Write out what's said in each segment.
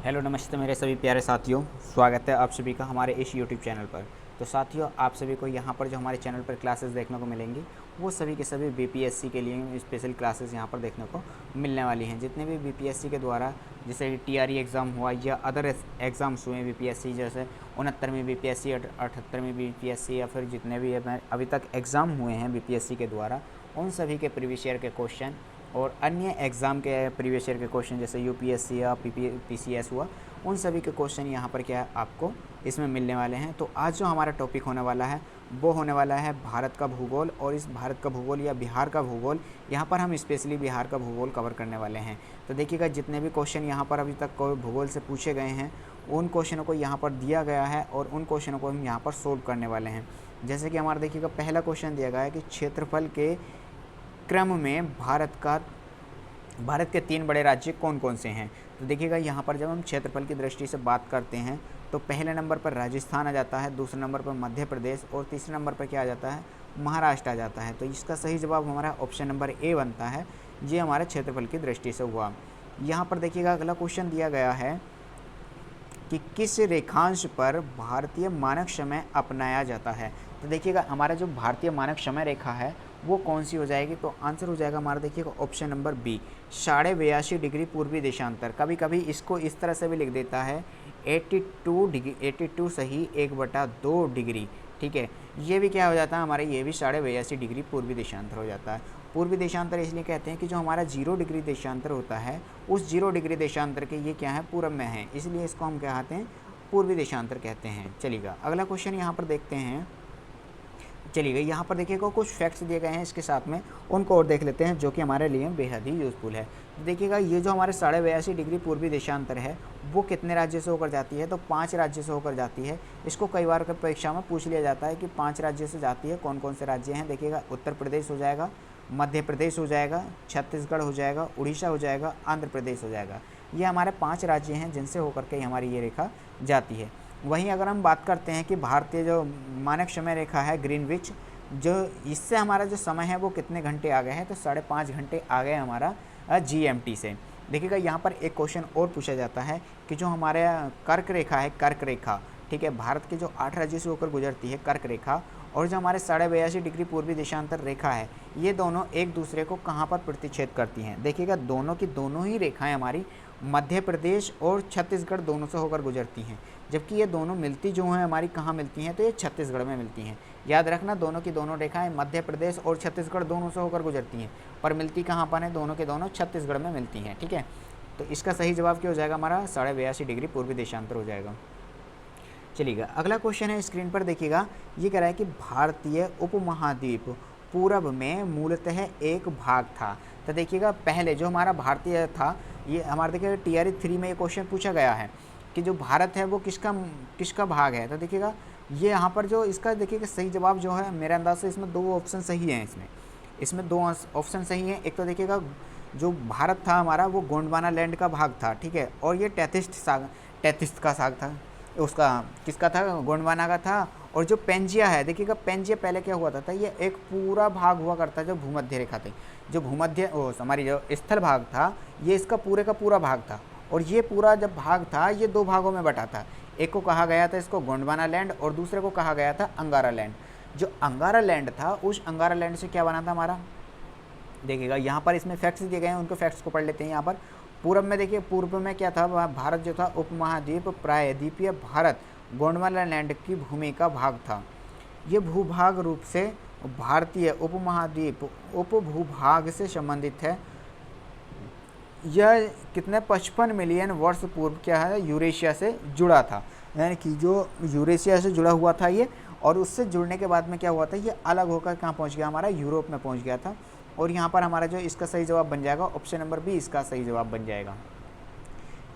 Hello नमस्ते मेरे सभी प्यारे साथियों, स्वागत है आप सभी का हमारे इस यूट्यूब चैनल पर। तो साथियों, आप सभी को यहाँ पर जो हमारे चैनल पर क्लासेस देखने को मिलेंगी वो सभी के सभी बीपीएससी के लिए स्पेशल क्लासेस यहाँ पर देखने को मिलने वाली हैं। जितने भी बीपीएससी के द्वारा जैसे टीआरई एग्ज़ाम हुआ या अदर एग्ज़ाम्स हुए बीपीएससी, जैसे 69वीं बीपीएससी, 78वीं बीपीएससी या फिर जितने भी अभी तक एग्ज़ाम हुए हैं बीपीएससी के द्वारा, उन सभी के प्रीवियस ईयर के क्वेश्चन और अन्य एग्ज़ाम के प्रीवियस ईयर के क्वेश्चन जैसे यूपीएससी या पीसीएस हुआ, उन सभी के क्वेश्चन यहाँ पर क्या है आपको इसमें मिलने वाले हैं। तो आज जो हमारा टॉपिक होने वाला है वो होने वाला है भारत का भूगोल। और इस भारत का भूगोल या बिहार का भूगोल, यहाँ पर हम स्पेशली बिहार का भूगोल कवर करने वाले हैं। तो देखिएगा, जितने भी क्वेश्चन यहाँ पर अभी तक भूगोल से पूछे गए हैं उन क्वेश्चनों को यहाँ पर दिया गया है और उन क्वेश्चनों को हम यहाँ पर सोल्व करने वाले हैं। जैसे कि हमारा देखिएगा पहला क्वेश्चन दिया गया है कि क्षेत्रफल के क्रम में भारत के 3 बड़े राज्य कौन कौन से हैं। तो देखिएगा, यहाँ पर जब हम क्षेत्रफल की दृष्टि से बात करते हैं तो पहले नंबर पर राजस्थान आ जाता है, दूसरे नंबर पर मध्य प्रदेश और तीसरे नंबर पर क्या आ जाता है, महाराष्ट्र आ जाता है। तो इसका सही जवाब हमारा ऑप्शन नंबर ए बनता है। ये हमारे क्षेत्रफल की दृष्टि से हुआ। यहाँ पर देखिएगा अगला क्वेश्चन दिया गया है कि किस रेखांश पर भारतीय मानक समय अपनाया जाता है। तो देखिएगा, हमारा जो भारतीय मानक समय रेखा है वो कौन सी हो जाएगी। तो आंसर हो जाएगा हमारा, देखिएगा ऑप्शन नंबर बी, 82.5 डिग्री पूर्वी देशांतर। कभी कभी इसको इस तरह से भी लिख देता है 82 डिग्री, 82 सही 1/2 डिग्री। ठीक है, ये भी क्या हो जाता है हमारे, ये भी 82.5 डिग्री पूर्वी देशांतर हो जाता है। पूर्वी देशांतर इसलिए कहते हैं कि जो हमारा 0 डिग्री देशांतर होता है उस 0 डिग्री देशांतर के ये क्या है, पूरब में है, इसलिए इसको हम क्या कहते हैं, पूर्वी देशांतर कहते हैं। चलिएगा अगला क्वेश्चन यहाँ पर देखते हैं। चलिए यहाँ पर देखिएगा कुछ फैक्ट्स दिए गए हैं इसके साथ में, उनको और देख लेते हैं जो कि हमारे लिए बेहद ही यूज़फुल है। तो देखिएगा, ये जो हमारे 82.5 डिग्री पूर्वी देशांतर है वो कितने राज्य से होकर जाती है। तो 5 राज्य से होकर जाती है। इसको कई बार परीक्षा में पूछ लिया जाता है कि 5 राज्य से जाती है, कौन कौन से राज्य हैं। देखिएगा, उत्तर प्रदेश हो जाएगा, मध्य प्रदेश हो जाएगा, छत्तीसगढ़ हो जाएगा, उड़ीसा हो जाएगा, आंध्र प्रदेश हो जाएगा। ये हमारे 5 राज्य हैं जिनसे होकर के हमारी ये रेखा जाती है। वहीं अगर हम बात करते हैं कि भारतीय जो मानक समय रेखा है ग्रीनविच, जो इससे हमारा जो समय है वो कितने घंटे आ गए हैं, तो 5.5 घंटे आ गए हमारा जीएमटी से। देखिएगा, यहाँ पर एक क्वेश्चन और पूछा जाता है कि जो हमारे कर्क रेखा है, कर्क रेखा, ठीक है, भारत के जो 8 राज्यों से होकर गुजरती है कर्क रेखा, और जो हमारे 82.5 डिग्री पूर्वी देशांतर रेखा है, ये दोनों एक दूसरे को कहाँ पर प्रतिच्छेद करती हैं। देखिएगा, दोनों की दोनों ही रेखाएं हमारी मध्य प्रदेश और छत्तीसगढ़ दोनों से होकर गुजरती हैं, जबकि ये दोनों मिलती जो हैं हमारी कहाँ मिलती हैं, तो ये छत्तीसगढ़ में मिलती हैं। याद रखना, दोनों की दोनों रेखाएं मध्य प्रदेश और छत्तीसगढ़ दोनों से होकर गुजरती हैं, पर मिलती कहाँ पर हैं, दोनों के दोनों छत्तीसगढ़ में मिलती हैं। ठीक है, तो इसका सही जवाब क्या हो जाएगा हमारा, 82.5 डिग्री पूर्वी देशांतर हो जाएगा। चलिएगा अगला क्वेश्चन है, स्क्रीन पर देखिएगा। ये कह रहा है कि भारतीय उपमहाद्वीप पूरब में मूलतः एक भाग था। तो देखिएगा, पहले जो हमारा भारतीय था, ये हमारा देखिएगा टीआरई 3 में ये क्वेश्चन पूछा गया है कि जो भारत है वो किसका भाग है। तो देखिएगा, ये यहाँ पर जो इसका देखिएगा सही जवाब जो है, मेरे अंदाज से इसमें 2 ऑप्शन सही हैं। इसमें 2 ऑप्शन सही हैं। एक तो देखिएगा, जो भारत था हमारा वो गोंडवाना लैंड का भाग था, ठीक है, और ये तैथिस्त का साग था, उसका किसका था, गोंडवाना का था। और जो पेंजिया है, देखिएगा पेंजिया पहले क्या हुआ था, ये एक पूरा भाग हुआ करता जो भूमध्य रेखा थी, जो हमारी जो स्थल भाग था, ये इसका पूरे का पूरा भाग था। और ये पूरा जब भाग था ये 2 भागों में बटा था। एक को कहा गया था इसको गोंडवाना लैंड और दूसरे को कहा गया था अंगारा लैंड। जो अंगारा लैंड था, उस अंगारा लैंड से क्या बना था हमारा, देखिएगा यहाँ पर इसमें फैक्ट्स दिए गए हैं, उनको फैक्ट्स को पढ़ लेते हैं। यहाँ पर पूरब में देखिए, पूर्व में क्या था, भारत जो था उपमहाद्वीप प्रायद्वीपीय भारत गोंडवाना लैंड की भूमि का भाग था। ये भूभाग रूप से भारतीय उपमहाद्वीप उपभूभाग से संबंधित है। यह कितने 55 मिलियन वर्ष पूर्व क्या है, यूरेशिया से जुड़ा था, यानी कि जो यूरेशिया से जुड़ा हुआ था ये, और उससे जुड़ने के बाद में क्या हुआ था, ये अलग होकर कहाँ पहुँच गया, हमारा यूरोप में पहुँच गया था। और यहाँ पर हमारा जो इसका सही जवाब बन जाएगा ऑप्शन नंबर बी, इसका सही जवाब बन जाएगा।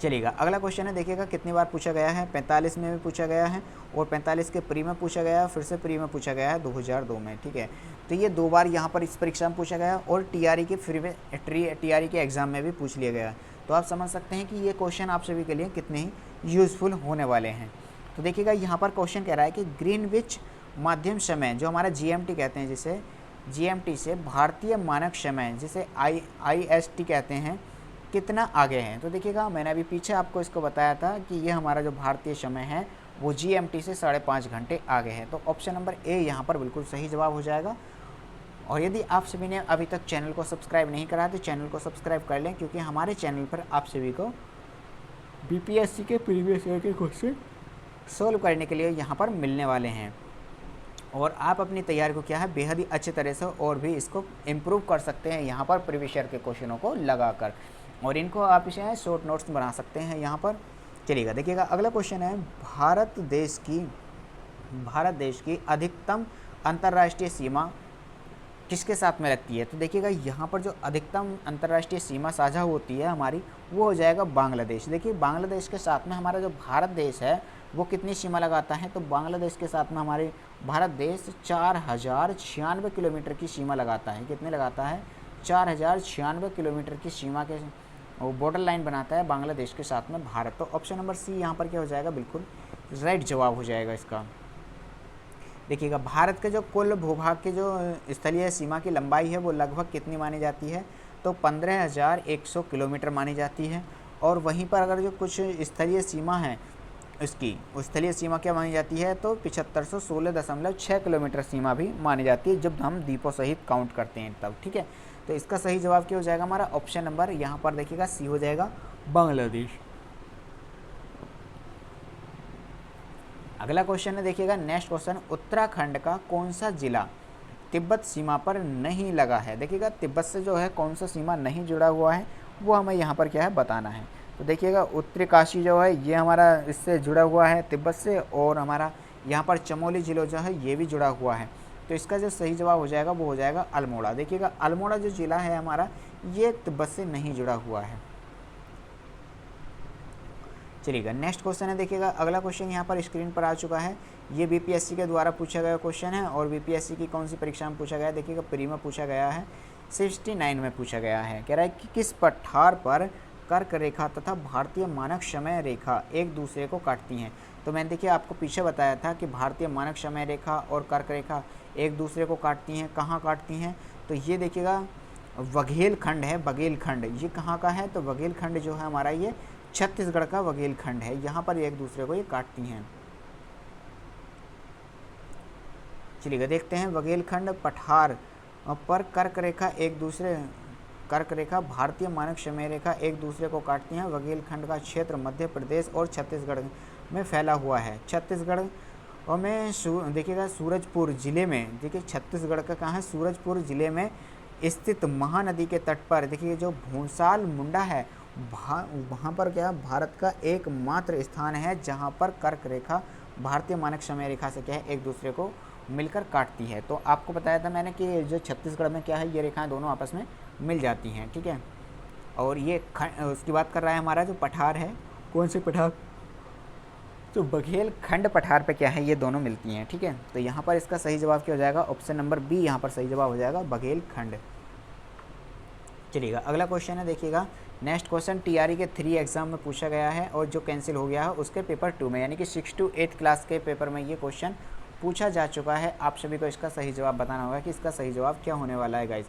चलिएगा अगला क्वेश्चन है, देखिएगा कितनी बार पूछा गया है, 45 में भी पूछा गया है और 45 के प्री में पूछा गया है, फिर से प्री में पूछा गया है 2002 में। ठीक है, तो ये 2 बार यहाँ पर इस परीक्षा में पूछा गया और टीआरई के एग्ज़ाम में भी पूछ लिया गया। तो आप समझ सकते हैं कि ये क्वेश्चन आप सभी के लिए कितने ही यूज़फुल होने वाले हैं। तो देखिएगा, यहाँ पर क्वेश्चन कह रहा है कि ग्रीनविच माध्यम समय, जो हमारा जीएमटी कहते हैं, जिसे जीएमटी से भारतीय मानक समय जिसे आईएसटी कहते हैं, कितना आगे हैं। तो देखिएगा मैंने अभी पीछे आपको इसको बताया था कि ये हमारा जो भारतीय समय है वो GMT से 5.5 घंटे आगे है। तो ऑप्शन नंबर ए यहाँ पर बिल्कुल सही जवाब हो जाएगा। और यदि आप सभी ने अभी तक चैनल को सब्सक्राइब नहीं करा तो चैनल को सब्सक्राइब कर लें, क्योंकि हमारे चैनल पर आप सभी को BPSC के प्रीवियस ईयर के क्वेश्चन सोल्व करने के लिए यहाँ पर मिलने वाले हैं। और आप अपनी तैयारी को क्या है बेहद ही अच्छे तरह से और भी इसको इम्प्रूव कर सकते हैं यहाँ पर प्रीवियस ईयर के क्वेश्चनों को लगाकर, और इनको आप इसे शॉर्ट नोट्स बना सकते हैं यहाँ पर। चलिएगा देखिएगा अगला क्वेश्चन है, भारत देश की अधिकतम अंतर्राष्ट्रीय सीमा किसके साथ में लगती है। तो देखिएगा यहाँ पर जो अधिकतम अंतर्राष्ट्रीय सीमा साझा होती है हमारी वो हो जाएगा बांग्लादेश। देखिए बांग्लादेश के साथ में हमारा जो भारत देश है वो कितनी सीमा लगाता है, तो बांग्लादेश के साथ में हमारे भारत देश 4096 किलोमीटर की सीमा लगाता है। कितने लगाता है, 4096 किलोमीटर की सीमा के वो बॉर्डर लाइन बनाता है बांग्लादेश के साथ में भारत। तो ऑप्शन नंबर सी यहाँ पर क्या हो जाएगा, बिल्कुल राइट जवाब हो जाएगा इसका। देखिएगा भारत के जो कुल भूभाग के जो स्थलीय सीमा की लंबाई है वो लगभग कितनी मानी जाती है, तो 15,100 किलोमीटर मानी जाती है। और वहीं पर अगर जो कुछ स्थलीय सीमा है इसकी स्थलीय सीमा क्या मानी जाती है, तो 7516.6 किलोमीटर सीमा भी मानी जाती है जब हम द्वीपों सहित काउंट करते हैं तब। ठीक है, तो इसका सही जवाब क्या हो जाएगा हमारा, ऑप्शन नंबर यहाँ पर देखिएगा सी हो जाएगा, बांग्लादेश। अगला क्वेश्चन है देखिएगा नेक्स्ट क्वेश्चन, उत्तराखंड का कौन सा जिला तिब्बत सीमा पर नहीं लगा है। देखिएगा तिब्बत से जो है कौन सा सीमा नहीं जुड़ा हुआ है वो हमें यहाँ पर क्या है बताना है। तो देखिएगा उत्तरकाशी जो है ये हमारा इससे जुड़ा हुआ है तिब्बत से, और हमारा यहाँ पर चमोली जिला जो है ये भी जुड़ा हुआ है। तो इसका जो सही जवाब हो जाएगा वो हो जाएगा अल्मोड़ा। देखिएगा अल्मोड़ा जो जिला है हमारा ये तिब्बत से नहीं जुड़ा हुआ है। चलिएगा नेक्स्ट क्वेश्चन है देखिएगा अगला क्वेश्चन यहाँ पर स्क्रीन पर आ चुका है। ये BPSC के द्वारा पूछा गया क्वेश्चन है, और BPSC की कौन सी परीक्षा में पूछा गया है, देखिएगा प्री में पूछा गया है, 69 में पूछा गया है। कह रहा है कि किस पठार पर कर्क रेखा तथा भारतीय मानक समय रेखा एक दूसरे को काटती हैं। तो मैंने देखिए आपको पीछे बताया था कि भारतीय मानक समय रेखा और कर्क रेखा एक दूसरे को काटती हैं। कहाँ काटती हैं, तो ये देखिएगा बघेलखंड है, बघेलखंड ये कहाँ का है, तो बघेलखंड जो है हमारा ये छत्तीसगढ़ का बघेलखंड है, यहाँ पर एक दूसरे को ये काटती हैं। चलिए देखते हैं बघेलखंड पठार पर कर्क रेखा भारतीय मानक समय रेखा एक दूसरे को काटती हैं। बघेलखंड का क्षेत्र मध्य प्रदेश और छत्तीसगढ़ में फैला हुआ है। छत्तीसगढ़ और में देखिएगा सूरजपुर जिले में, देखिए छत्तीसगढ़ का कहाँ है, सूरजपुर जिले में स्थित महानदी के तट पर देखिए जो भूसाल मुंडा है वहाँ पर क्या भारत का एकमात्र स्थान है जहाँ पर कर्क रेखा भारतीय मानक समय रेखा से क्या है एक दूसरे को मिलकर काटती है। तो आपको बताया था मैंने कि जो छत्तीसगढ़ में क्या है ये रेखाएं दोनों आपस में मिल जाती हैं। ठीक है, और ये उसकी बात कर रहा है हमारा जो पठार है, कौन से पठार, तो बघेलखंड पठार पे क्या है ये दोनों मिलती हैं। ठीक है, तो यहाँ पर इसका सही जवाब क्या हो जाएगा, ऑप्शन नंबर बी यहाँ पर सही जवाब हो जाएगा, बघेलखंड। चलिएगा अगला क्वेश्चन है देखिएगा नेक्स्ट क्वेश्चन TRE के 3 एग्जाम में पूछा गया है और जो कैंसिल हो गया है उसके पेपर 2 में, यानी कि 6 to 8 क्लास के पेपर में ये क्वेश्चन पूछा जा चुका है। आप सभी को इसका सही जवाब बताना होगा कि इसका सही जवाब क्या होने वाला है गाइज।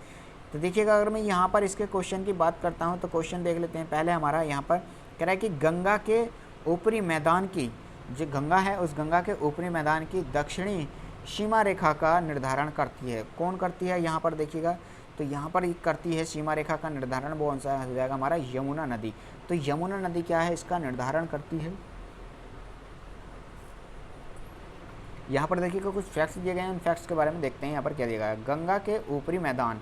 तो देखिएगा अगर मैं यहाँ पर इसके क्वेश्चन की बात करता हूँ तो क्वेश्चन देख लेते हैं। पहले हमारा यहाँ पर कह रहा है कि गंगा के ऊपरी मैदान की जो गंगा है उस गंगा के ऊपरी मैदान की दक्षिणी सीमा रेखा का निर्धारण करती है। कौन करती है यहाँ पर देखिएगा, तो यहाँ पर करती है सीमा रेखा का निर्धारण वो कौन सा हो जाएगा हमारा, यमुना नदी। तो यमुना नदी क्या है इसका निर्धारण करती है। यहाँ पर देखिएगा कुछ फैक्ट्स दिए गए हैं, उन फैक्ट्स के बारे में देखते हैं। यहाँ पर क्या दिया गया है, गंगा के ऊपरी मैदान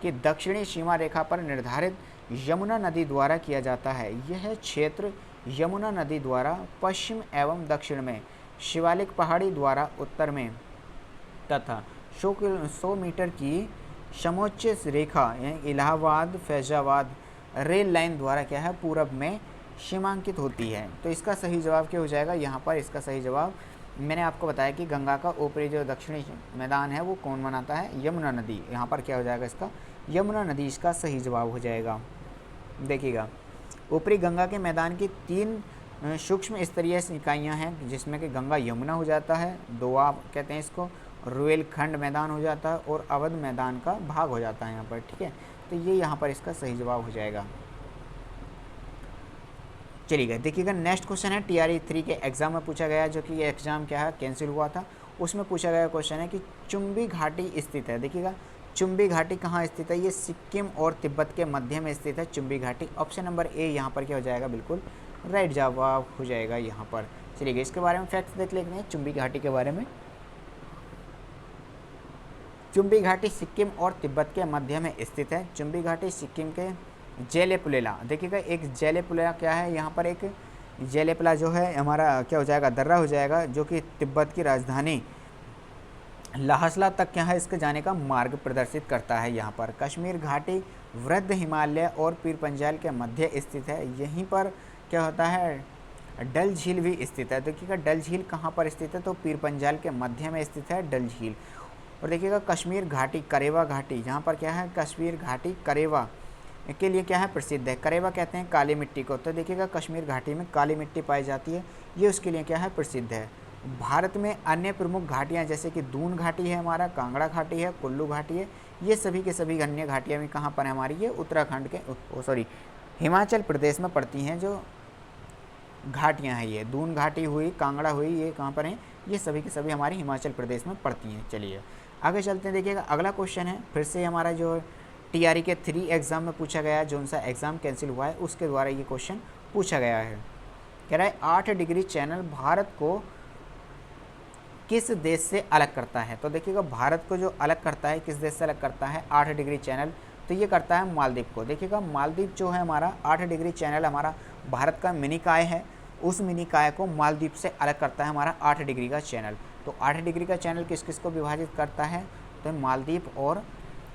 की दक्षिणी सीमा रेखा पर निर्धारित यमुना नदी द्वारा किया जाता है। यह क्षेत्र यमुना नदी द्वारा पश्चिम एवं दक्षिण में, शिवालिक पहाड़ी द्वारा उत्तर में तथा 100 मीटर की समोच्च रेखा यानी इलाहाबाद फैजाबाद रेल लाइन द्वारा क्या है पूरब में सीमांकित होती है। तो इसका सही जवाब क्या हो जाएगा, यहाँ पर इसका सही जवाब मैंने आपको बताया कि गंगा का ऊपरी जो दक्षिणी मैदान है वो कौन बनाता है, यमुना नदी। यहाँ पर क्या हो जाएगा इसका, यमुना नदी इसका सही जवाब हो जाएगा। देखिएगा ऊपरी गंगा के मैदान की 3 सूक्ष्म स्तरीय इकाइयाँ हैं जिसमें कि गंगा यमुना हो जाता है, दोआब कहते हैं इसको, रुएलखंड मैदान हो जाता है और अवध मैदान का भाग हो जाता है यहाँ पर। ठीक है, तो ये यहाँ पर इसका सही जवाब हो जाएगा। चलिए देखिएगा नेक्स्ट क्वेश्चन है TRE 3 के एग्जाम में पूछा गया, जो कि ये एग्जाम क्या है कैंसिल हुआ था। उसमें पूछा गया क्वेश्चन है कि चुंबी घाटी स्थित है। देखिएगा चुंबी घाटी कहाँ स्थित है, ये सिक्किम और तिब्बत के मध्य में स्थित है चुंबी घाटी। ऑप्शन नंबर ए यहाँ पर क्या हो जाएगा, बिल्कुल राइट जवाब हो जाएगा यहाँ पर। चलिए इसके बारे में फैक्ट्स देख लेते हैं चुंबी घाटी के बारे में। चुंबी घाटी सिक्किम और तिब्बत के मध्य में स्थित है। चुंबी घाटी सिक्किम के जेलेपुलेला, देखिएगा एक जेलेपुलेला क्या है, यहाँ पर एक जेलेपुला जो है हमारा क्या हो जाएगा, दर्रा हो जाएगा, जो कि तिब्बत की राजधानी लाहसला तक क्या है इसके जाने का मार्ग प्रदर्शित करता है। यहाँ पर कश्मीर घाटी वृद्ध हिमालय और पीर पंजाल के मध्य स्थित है। यहीं पर क्या होता है, डल झील भी स्थित है। देखिएगा डल झील कहाँ पर स्थित है, तो पीर पंजाल के मध्य में स्थित है डल झील। और देखिएगा कश्मीर घाटी करेवा घाटी, जहाँ पर क्या है कश्मीर घाटी करेवा के लिए क्या है प्रसिद्ध है। करेवा कहते हैं काली मिट्टी को, तो देखिएगा कश्मीर घाटी में काली मिट्टी पाई जाती है, ये उसके लिए क्या है प्रसिद्ध है। भारत में अन्य प्रमुख घाटियाँ जैसे कि दून घाटी है हमारा, कांगड़ा घाटी है, कुल्लू घाटी है, ये सभी के सभी अन्य घाटियाँ भी कहाँ पर है हमारी, ये उत्तराखंड के हिमाचल प्रदेश में पड़ती हैं जो घाटियाँ हैं। ये दून घाटी हुई, कांगड़ा हुई, ये कहाँ पर हैं, ये सभी के सभी हमारे हिमाचल प्रदेश में पड़ती हैं। चलिए आगे चलते हैं। देखिएगा अगला क्वेश्चन है फिर से हमारा जो TRE के 3 एग्ज़ाम में पूछा गया, जो सा एग्ज़ाम कैंसिल हुआ है उसके द्वारा ये क्वेश्चन पूछा गया है। कह रहा है 8 डिग्री चैनल भारत को किस देश से अलग करता है। तो देखिएगा भारत को जो अलग करता है, किस देश से अलग करता है 8 डिग्री चैनल, तो ये करता है मालदीव को। देखिएगा मालदीव जो है हमारा 8 डिग्री चैनल हमारा भारत का मिनी काय है, उस मिनी काय को मालदीव से अलग करता है हमारा 8 डिग्री का चैनल। तो 8 डिग्री का चैनल किस किस को विभाजित करता है, तो मालदीव और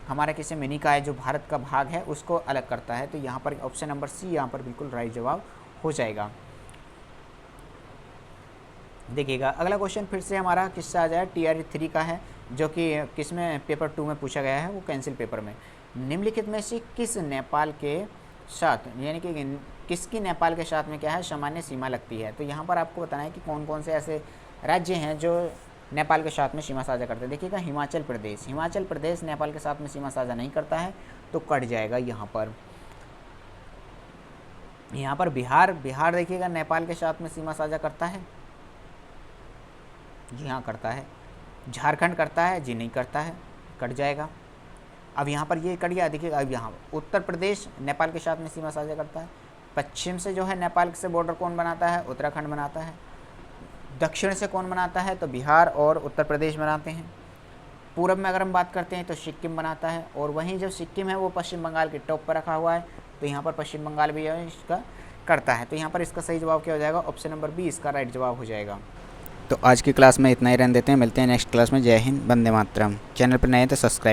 हमारा किसी मिनी काय जो भारत का भाग है उसको अलग करता है। तो यहाँ पर ऑप्शन नंबर सी यहाँ पर बिल्कुल राइट जवाब हो जाएगा। देखिएगा अगला क्वेश्चन फिर से हमारा किससे आ जाए, TRE 3 का है, जो कि किस में पेपर 2 में पूछा गया है, वो कैंसिल पेपर में। निम्नलिखित में से किस नेपाल के साथ, यानी कि किसकी नेपाल के साथ में क्या है सामान्य सीमा लगती है। तो यहाँ पर आपको बताना है कि कौन कौन से ऐसे राज्य हैं जो नेपाल के साथ में सीमा साझा करते हैं। देखिएगा हिमाचल प्रदेश नेपाल के साथ में सीमा साझा नहीं करता है, तो कट जाएगा यहाँ पर। यहाँ पर बिहार देखिएगा नेपाल के साथ में सीमा साझा करता है, जी हाँ करता है। झारखंड करता है, जी नहीं करता है, कट जाएगा। अब यहाँ पर ये कट गया। देखिएगा अब यहाँ उत्तर प्रदेश नेपाल के साथ में सीमा साझा करता है। पश्चिम से जो है नेपाल से बॉर्डर कौन बनाता है, उत्तराखंड बनाता है। दक्षिण से कौन बनाता है, तो बिहार और उत्तर प्रदेश बनाते हैं। पूरब में अगर हम बात करते हैं तो सिक्किम बनाता है, और वहीं जो सिक्किम है वो पश्चिम बंगाल के टॉप पर रखा हुआ है, तो यहाँ पर पश्चिम बंगाल भी इसका करता है। तो यहाँ पर इसका सही जवाब क्या हो जाएगा, ऑप्शन नंबर बी इसका राइट जवाब हो जाएगा। तो आज की क्लास में इतना ही रहने देते हैं, मिलते हैं नेक्स्ट क्लास में। जय हिंद, वंदे मातरम। चैनल पर नए हैं तो सब्सक्राइब